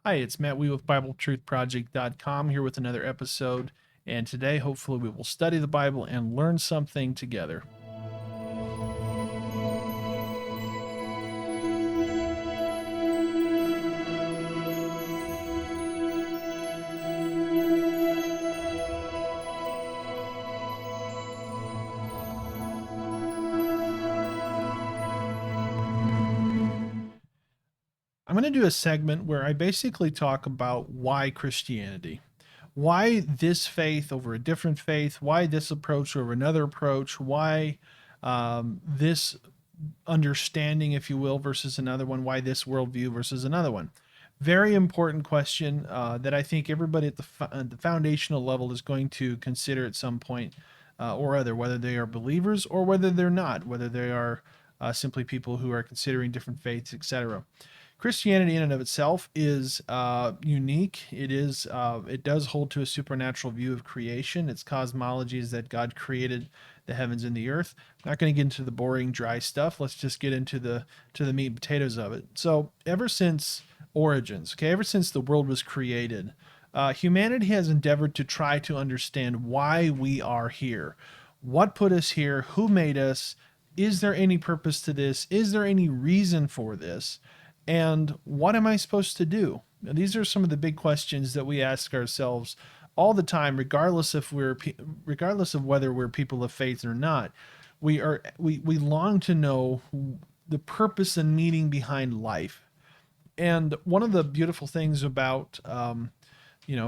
Hi, it's Matt Wee with BibleTruthProject.com here with another episode. And today, hopefully, we will study the Bible and learn something together. I'm going to do a segment where I basically talk about why Christianity. Why this faith over a different faith? Why this approach over another approach? Why this understanding, if you will, versus another one? Why this worldview versus another one? Very important question that I think everybody at the foundational level is going to consider at some point or other, whether they are believers or whether they're not, whether they are simply people who are considering different faiths, etc. Christianity in and of itself is unique. It does hold to a supernatural view of creation. Its cosmology is that God created the heavens and the earth. I'm not going to get into the boring, dry stuff. Let's just get into the meat and potatoes of it. So ever since origins, okay, ever since the world was created, humanity has endeavored to try to understand why we are here. What put us here? Who made us? Is there any purpose to this? Is there any reason for this? And what am I supposed to do? Now, these are some of the big questions that we ask ourselves all the time, regardless of whether we're people of faith or not. We long to know the purpose and meaning behind life. And one of the beautiful things about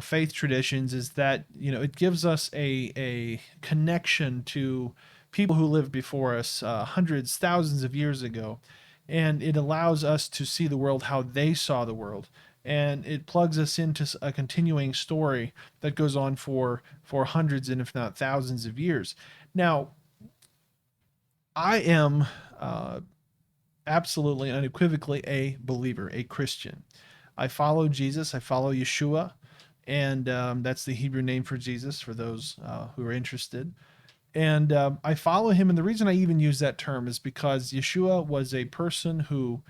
faith traditions is that it gives us a connection to people who lived before us hundreds, thousands of years ago, and it allows us to see the world how they saw the world, and it plugs us into a continuing story that goes on for hundreds and if not thousands of years. Now, I am absolutely unequivocally a believer, a Christian. I follow Jesus. I follow Yeshua, and that's the Hebrew name for Jesus for those who are interested. And I follow him. And the reason I even use that term is because Yeshua was a person who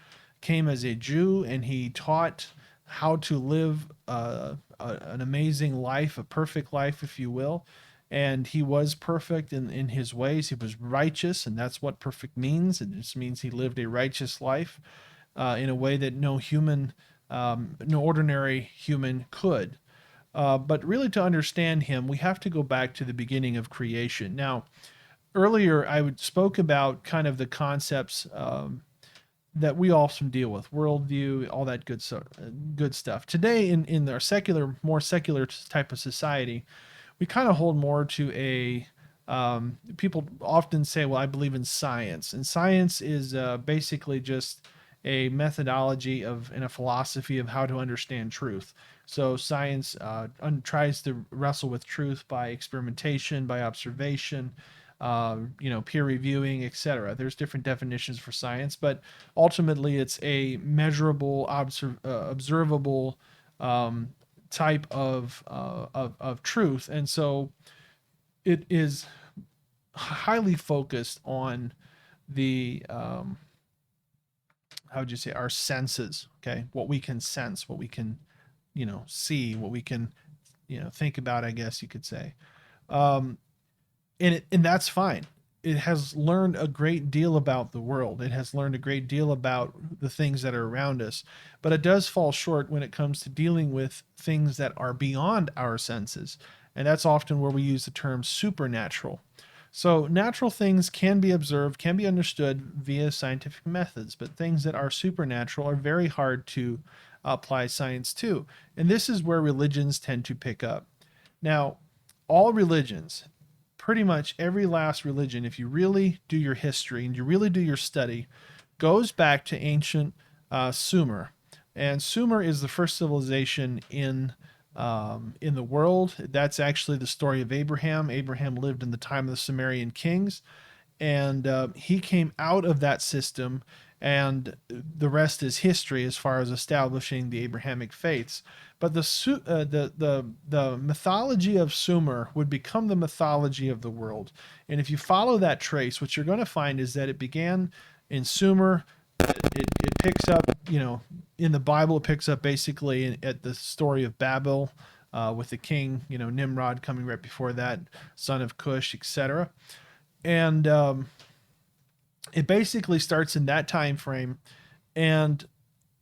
came as a Jew, and he taught how to live an amazing life, a perfect life, if you will. And he was perfect in his ways. He was righteous, and that's what perfect means. It just means he lived a righteous life in a way that no ordinary human could. But really, to understand him, we have to go back to the beginning of creation. Now, earlier spoke about kind of the concepts that we often deal with, worldview, all that good stuff. Today, in our more secular type of society, we kind of hold more to a people often say, well, I believe in science. And science is basically just a methodology and a philosophy of how to understand truth. So science tries to wrestle with truth by experimentation, by observation, peer reviewing, etc. There's different definitions for science, but ultimately it's a measurable, observable type of truth, and so it is highly focused on the how would you say, our senses, okay, what we can sense, what we can see, what we can think about, I guess you could say. um and that's fine. It has learned a great deal about the world. It has learned a great deal about the things that are around us, but it does fall short when it comes to dealing with things that are beyond our senses, and that's often where we use the term supernatural. So natural things can be observed, can be understood via scientific methods, but things that are supernatural are very hard to apply science to. And this is where religions tend to pick up. Now, all religions, pretty much every last religion, if you really do your history and you really do your study, goes back to ancient Sumer. And Sumer is the first civilization in the world. That's actually the story of Abraham. Abraham lived in the time of the Sumerian kings, and he came out of that system, and the rest is history as far as establishing the Abrahamic faiths. But the mythology of Sumer would become the mythology of the world, and if you follow that trace, what you're going to find is that it began in Sumer. It picks up, in the Bible, it picks up basically at the story of Babel, with the king, Nimrod coming right before that, son of Cush, etc. And it basically starts in that time frame, and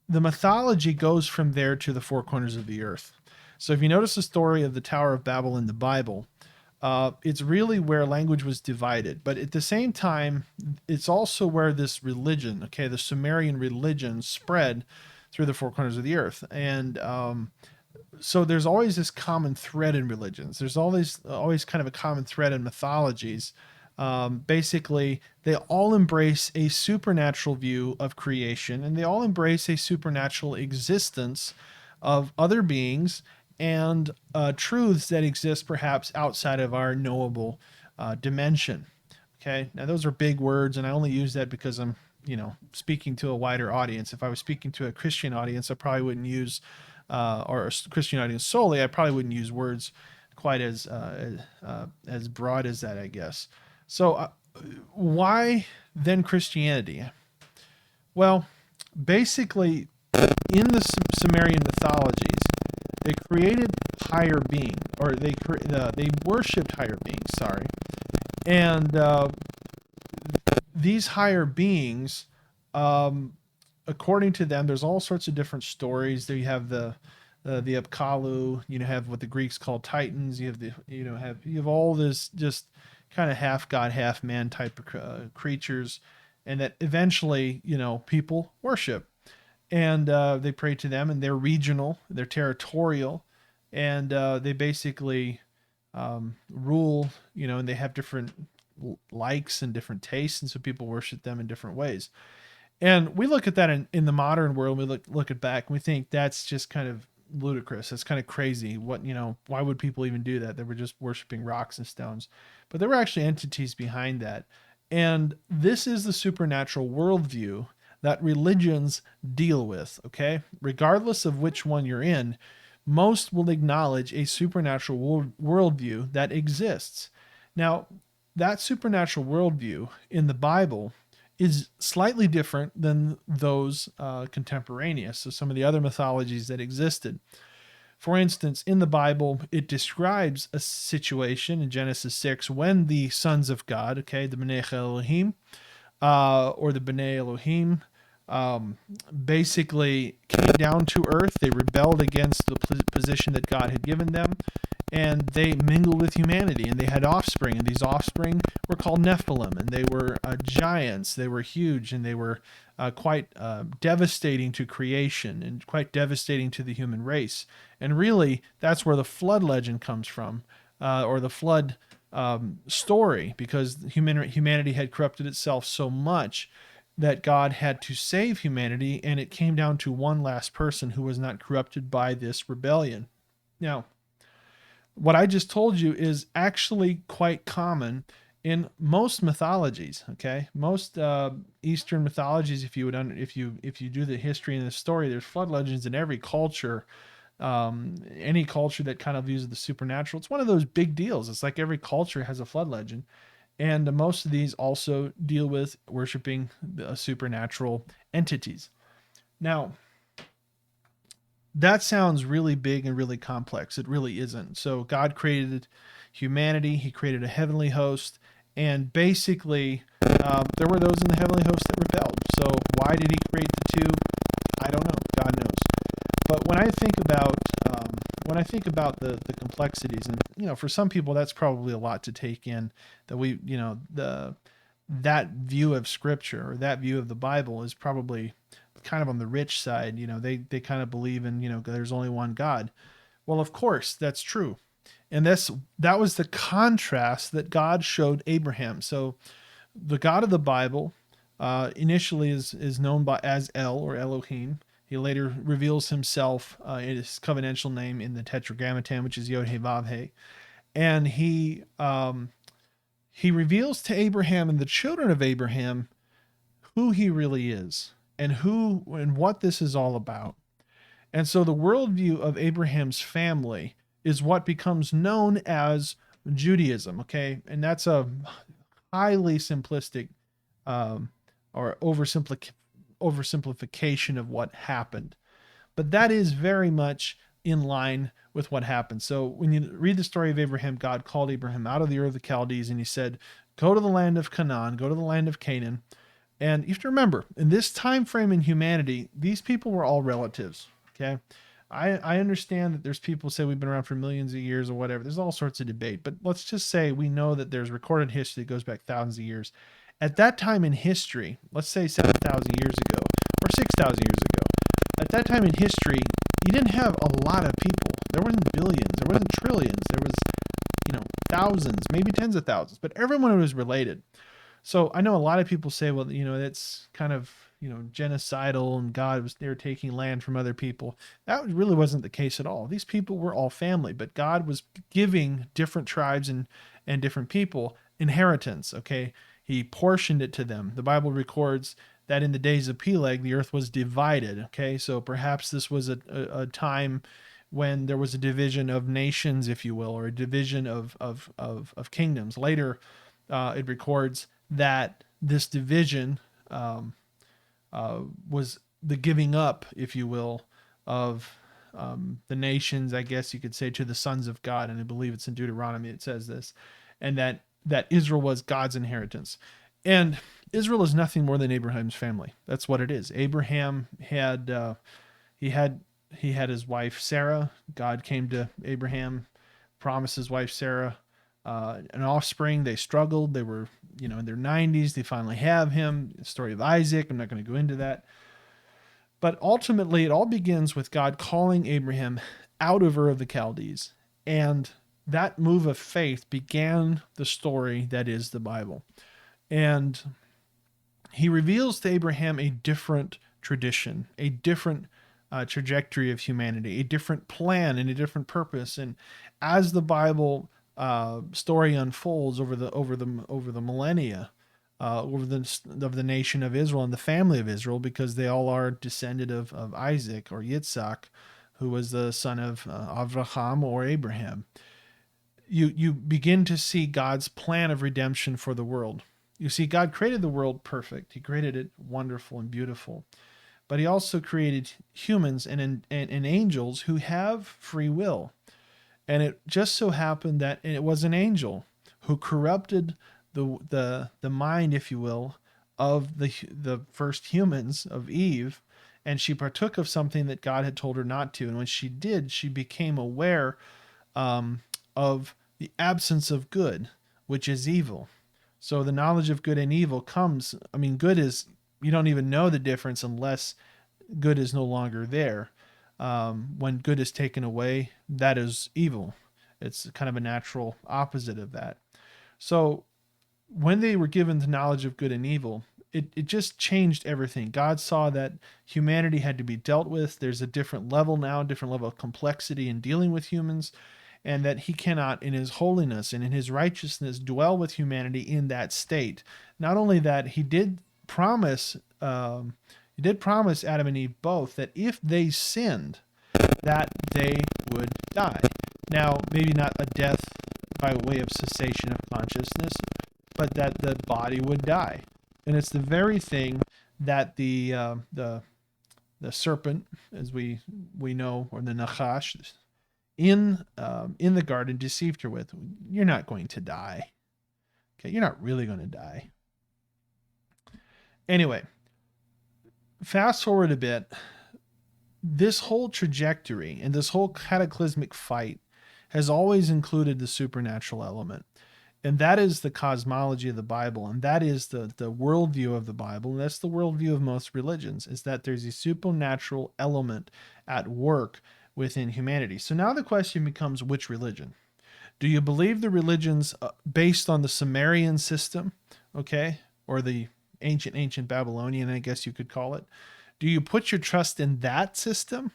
the mythology goes from there to the four corners of the earth. So if you notice the story of the Tower of Babel in the Bible, it's really where language was divided. But at the same time, it's also where this religion, okay, the Sumerian religion spread through the four corners of the earth. And so there's always this common thread in religions. There's always kind of a common thread in mythologies. Basically, they all embrace a supernatural view of creation, and they all embrace a supernatural existence of other beings and truths that exist perhaps outside of our knowable dimension. Okay, now those are big words, and I only use that because I'm, speaking to a wider audience. If I was speaking to a Christian audience, I probably wouldn't use, or a Christian audience solely, I probably wouldn't use words quite as broad as that, I guess. So, why then Christianity? Well, basically, in the Sumerian mythologies, they created higher being, or they worshipped higher beings. Sorry, and these higher beings, according to them, there's all sorts of different stories. There you have the Apkallu. You have what the Greeks call Titans. You have you have all this just kind of half god, half man type of creatures, and that eventually people worship, and they pray to them, and they're regional, they're territorial, and they basically rule, and they have different likes and different tastes, and so people worship them in different ways. And we look at that in the modern world. We look at back, and we think that's just kind of ludicrous. That's kind of crazy. Why would people even do that? They were just worshiping rocks and stones, but there were actually entities behind that. And this is the supernatural worldview that religions deal with. Okay, regardless of which one you're in, most will acknowledge a supernatural worldview that exists. Now, that supernatural worldview in the Bible is slightly different than those contemporaneous. So some of the other mythologies that existed. For instance, in the Bible, it describes a situation in Genesis 6 when the sons of God, okay, the B'nai Elohim, or the B'nai Elohim, basically came down to earth. They rebelled against the position that God had given them, and they mingled with humanity, and they had offspring, and these offspring were called Nephilim, and they were giants. They were huge, and they were quite devastating to creation and quite devastating to the human race. And really, that's where the flood legend comes from, or the flood story, because humanity had corrupted itself so much that God had to save humanity, and it came down to one last person who was not corrupted by this rebellion. Now, what I just told you is actually quite common in most mythologies. Okay, most Eastern mythologies. If you do the history and the story, there's flood legends in every culture. Any culture that kind of uses the supernatural, it's one of those big deals. It's like every culture has a flood legend, and most of these also deal with worshiping the supernatural entities. Now, that sounds really big and really complex. It really isn't. So God created humanity. He created a heavenly host. And basically, there were those in the heavenly host that rebelled. So why did he create the two? I don't know. God knows. But when I think about the complexities, and for some people that's probably a lot to take in, that that view of Scripture or that view of the Bible is probably kind of on the rich side. They kind of believe in there's only one God. Well, of course that's true, and that was the contrast that God showed Abraham. So the God of the Bible initially is known as El, or Elohim. He later reveals himself in his covenantal name in the Tetragrammaton, which is Yod He Vav He, and he reveals to Abraham and the children of Abraham who he really is and what this is all about. And so the worldview of Abraham's family is what becomes known as Judaism. Okay, and that's a highly simplistic or oversimplification of what happened. But that is very much in line with what happened. So when you read the story of Abraham, God called Abraham out of the Ur of the Chaldees, and he said, go to the land of Canaan, go to the land of Canaan. And you have to remember, in this time frame in humanity, these people were all relatives. Okay. I understand that there's people who say we've been around for millions of years or whatever. There's all sorts of debate, but let's just say we know that there's recorded history that goes back thousands of years. At that time in history, let's say 7,000 years ago or 6,000 years ago, at that time in history, you didn't have a lot of people. There wasn't billions, there wasn't trillions, there was, thousands, maybe tens of thousands, but everyone was related. So I know a lot of people say, well, that's kind of, genocidal, and they were taking land from other people. That really wasn't the case at all. These people were all family, but God was giving different tribes and different people inheritance. Okay. He portioned it to them. The Bible records that in the days of Peleg, the earth was divided. Okay. So perhaps this was a time when there was a division of nations, if you will, or a division of kingdoms. Later, it records that this division was the giving up, if you will, of the nations, I guess you could say, to the sons of God. And I believe it's in Deuteronomy, it says this, and that Israel was God's inheritance. And Israel is nothing more than Abraham's family. That's what it is. Abraham had, he had his wife, Sarah. God came to Abraham, promised his wife, Sarah, an offspring. They struggled. They were, in their 90s. They finally have him. The story of Isaac. I'm not going to go into that. But ultimately, it all begins with God calling Abraham out of Ur of the Chaldees. And that move of faith began the story that is the Bible. And he reveals to Abraham a different tradition, a different trajectory of humanity, a different plan and a different purpose. And as the Bible story unfolds over the millennia, of the nation of Israel and the family of Israel, because they all are descended of Isaac or Yitzhak, who was the son of Avraham or Abraham. You begin to see God's plan of redemption for the world. You see, God created the world perfect. He created it wonderful and beautiful. But he also created humans and angels who have free will. And it just so happened that it was an angel who corrupted the mind, if you will, of the first humans, of Eve, and she partook of something that God had told her not to. And when she did, she became aware of the absence of good, which is evil. So the knowledge of good and evil comes, good is, you don't even know the difference unless good is no longer there. When good is taken away, that is evil. It's kind of a natural opposite of that. So when they were given the knowledge of good and evil, it just changed everything. God saw that humanity had to be dealt with. There's a different level now, different level of complexity in dealing with humans, and that he cannot, in his holiness and in his righteousness, dwell with humanity in that state. Not only that, he did promise Adam and Eve both that if they sinned, that they would die. Now, maybe not a death by way of cessation of consciousness, but that the body would die. And it's the very thing that the serpent, as we know, or the Nachash, in the garden deceived her with. You're not going to die. Okay, you're not really going to die. Anyway, fast forward a bit. This whole trajectory and this whole cataclysmic fight has always included the supernatural element. And that is the cosmology of the Bible. And that is the worldview of the Bible. And that's the worldview of most religions, is that there's a supernatural element at work within humanity. So now the question becomes, which religion? Do you believe the religions based on the Sumerian system, okay, or the ancient Babylonian, I guess you could call it? Do you put your trust in that system,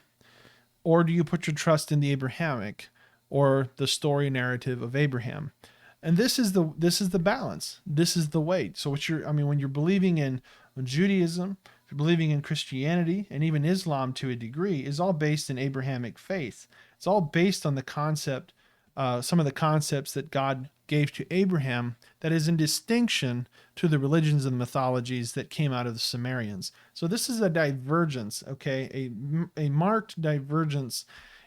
or do you put your trust in the Abrahamic, or the story narrative of Abraham? And this is the balance. This is the weight. So when you're believing in Judaism, if you're believing in Christianity, and even Islam to a degree, is all based in Abrahamic faith. It's all based on the concept, some of the concepts that God gave to Abraham that is in distinction to the religions and mythologies that came out of the Sumerians. So this is a divergence, okay, a marked divergence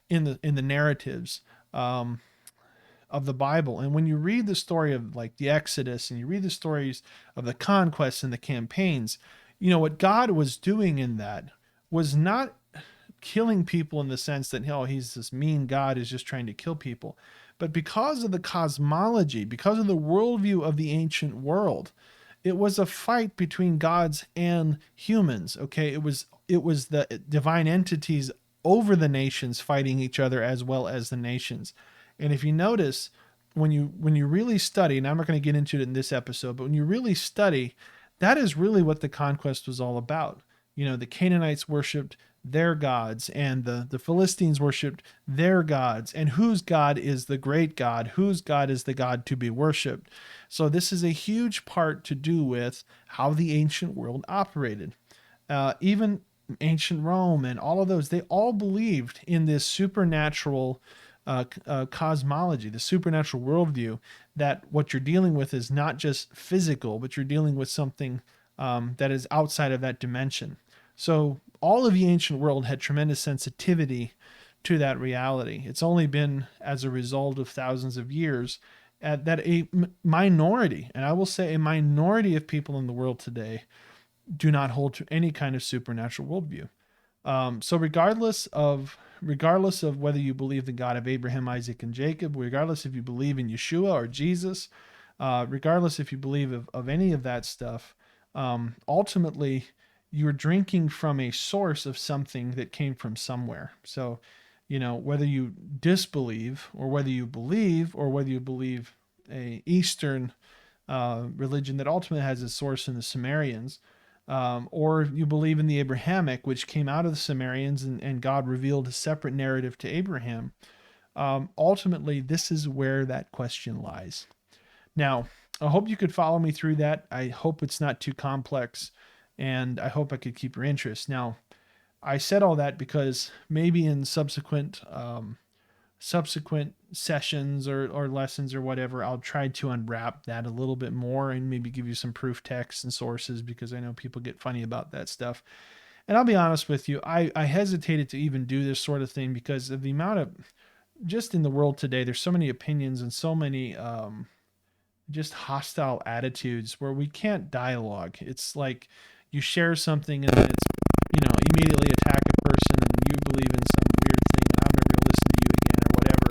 in the narratives um, of the Bible. And when you read the story of like the Exodus and you read the stories of the conquests and the campaigns, you know what God was doing in that was not killing people in the sense that, oh, he's this mean God who's just trying to kill people. But because of the cosmology, because of the worldview of the ancient world, it was a fight between gods and humans. Okay, it was the divine entities over the nations fighting each other as well as the nations. And if you notice, when you really study, and I'm not going to get into it in this episode, but when you really study, that is really what the conquest was all about. You know, the Canaanites worshipped their gods, and the Philistines worshipped their gods, and whose God is the great God, whose God is the God to be worshipped. So this is a huge part to do with how the ancient world operated. Even ancient Rome and all of those, they all believed in this supernatural cosmology, the supernatural worldview, that what you're dealing with is not just physical, but you're dealing with something that is outside of that dimension. So all of the ancient world had tremendous sensitivity to that reality. It's only been as a result of thousands of years that a minority, and I will say a minority of people in the world today, do not hold to any kind of supernatural worldview. So regardless of whether you believe the God of Abraham, Isaac, and Jacob, regardless if you believe in Yeshua or Jesus, regardless if you believe of any of that stuff, ultimately you're drinking from a source of something that came from somewhere. So, you know, whether you disbelieve or whether you believe or whether you believe a Eastern religion that ultimately has its source in the Sumerians, or you believe in the Abrahamic, which came out of the Sumerians, and God revealed a separate narrative to Abraham. Ultimately, this is where that question lies. Now, I hope you could follow me through that. I hope it's not too complex, and I hope I could keep your interest. Now, I said all that because maybe in subsequent sessions or lessons or whatever, I'll try to unwrap that a little bit more and maybe give you some proof texts and sources, because I know people get funny about that stuff. And I'll be honest with you, I hesitated to even do this sort of thing because of the amount of, just in the world today, there's so many opinions and so many just hostile attitudes where we can't dialogue. It's like you share something and then it's, you know, immediately attack a person and you believe in some weird thing and I'm never going to listen to you again or whatever.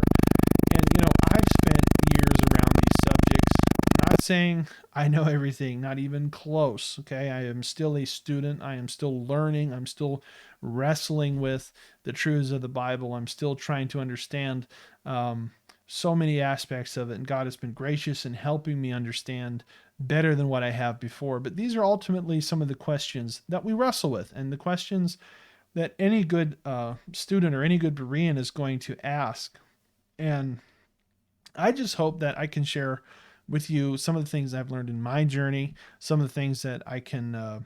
And, you know, I've spent years around these subjects. I'm not saying I know everything, not even close. Okay. I am still a student. I am still learning. I'm still wrestling with the truths of the Bible. I'm still trying to understand, so many aspects of it, and God has been gracious in helping me understand better than what I have before. But these are ultimately some of the questions that we wrestle with, and the questions that any good student or any good Berean is going to ask. And I just hope that I can share with you some of the things I've learned in my journey, some of the things that I can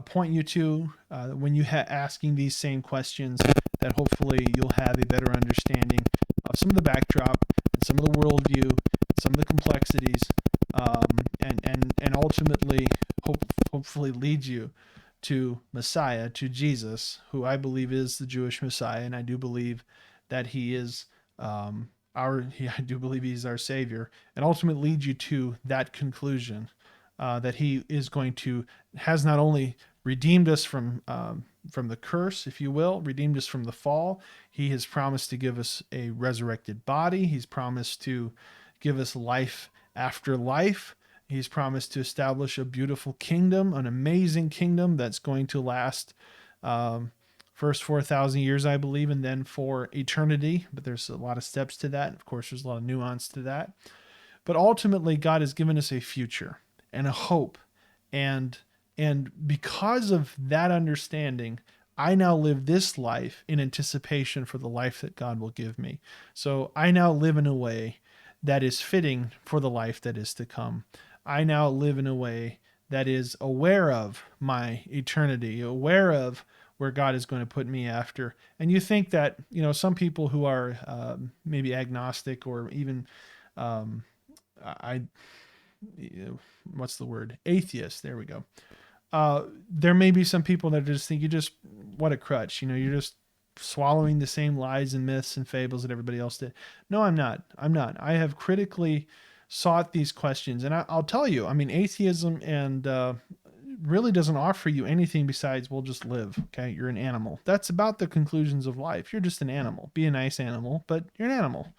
point you to when you asking these same questions, that hopefully you'll have a better understanding of some of the backdrop and some of the worldview, some of the complexities, and ultimately hopefully lead you to Messiah, to Jesus, who I believe is the Jewish Messiah, and I do believe that he is I do believe he's our Savior, and ultimately lead you to that conclusion, that he is going to, has not only redeemed us from the curse, if you will, redeemed us from the fall. He has promised to give us a resurrected body. He's promised to give us life after life. He's promised to establish a beautiful kingdom, an amazing kingdom that's going to last first 4,000 years, I believe, and then for eternity. But there's a lot of steps to that. Of course, there's a lot of nuance to that. But ultimately, God has given us a future and a hope. And because of that understanding, I now live this life in anticipation for the life that God will give me. So I now live in a way that is fitting for the life that is to come. I now live in a way that is aware of my eternity, aware of where God is going to put me after. And you think that, you know, some people who are maybe agnostic or even I what's the word? Atheist. There we go. There may be some people that just think you just, what a crutch. You're just swallowing the same lies and myths and fables that everybody else did. No, I'm not. I'm not. I have critically sought these questions. And I'll tell you, I mean, atheism and really doesn't offer you anything besides, we'll just live. Okay. You're an animal. That's about the conclusions of life. You're just an animal. Be a nice animal, but you're an animal.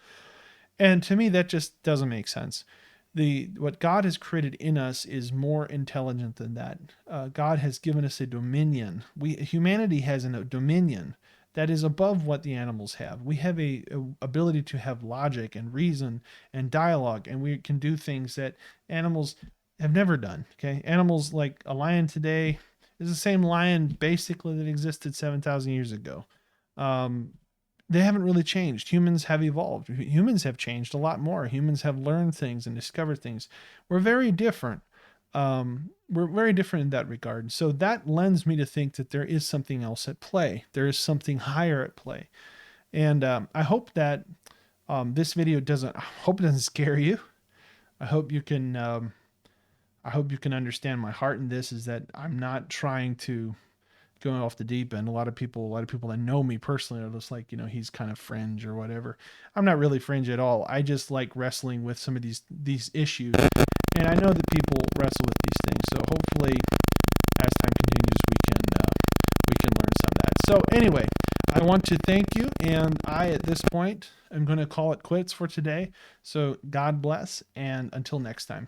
And to me, that just doesn't make sense. What God has created in us is more intelligent than that. God has given us a dominion. Humanity has a dominion that is above what the animals have. We have a ability to have logic and reason and dialogue, and we can do things that animals have never done. Okay, animals like a lion today is the same lion basically that existed 7,000 years ago. Um, they haven't really changed. Humans have evolved. Humans have changed a lot more. Humans have learned things and discovered things. We're very different. We're very different in that regard. So that lends me to think that there is something else at play. There is something higher at play. And I hope that this video doesn't scare you. I hope you can. I hope you can understand my heart in this. Is that I'm not trying to going off the deep end. A lot of people that know me personally are just like, he's kind of fringe or whatever. I'm not really fringe at all. I just like wrestling with some of these issues, and I know that people wrestle with these things. So hopefully, as time continues, we can learn some of that. So anyway, I want to thank you, and I at this point am going to call it quits for today. So God bless, and until next time.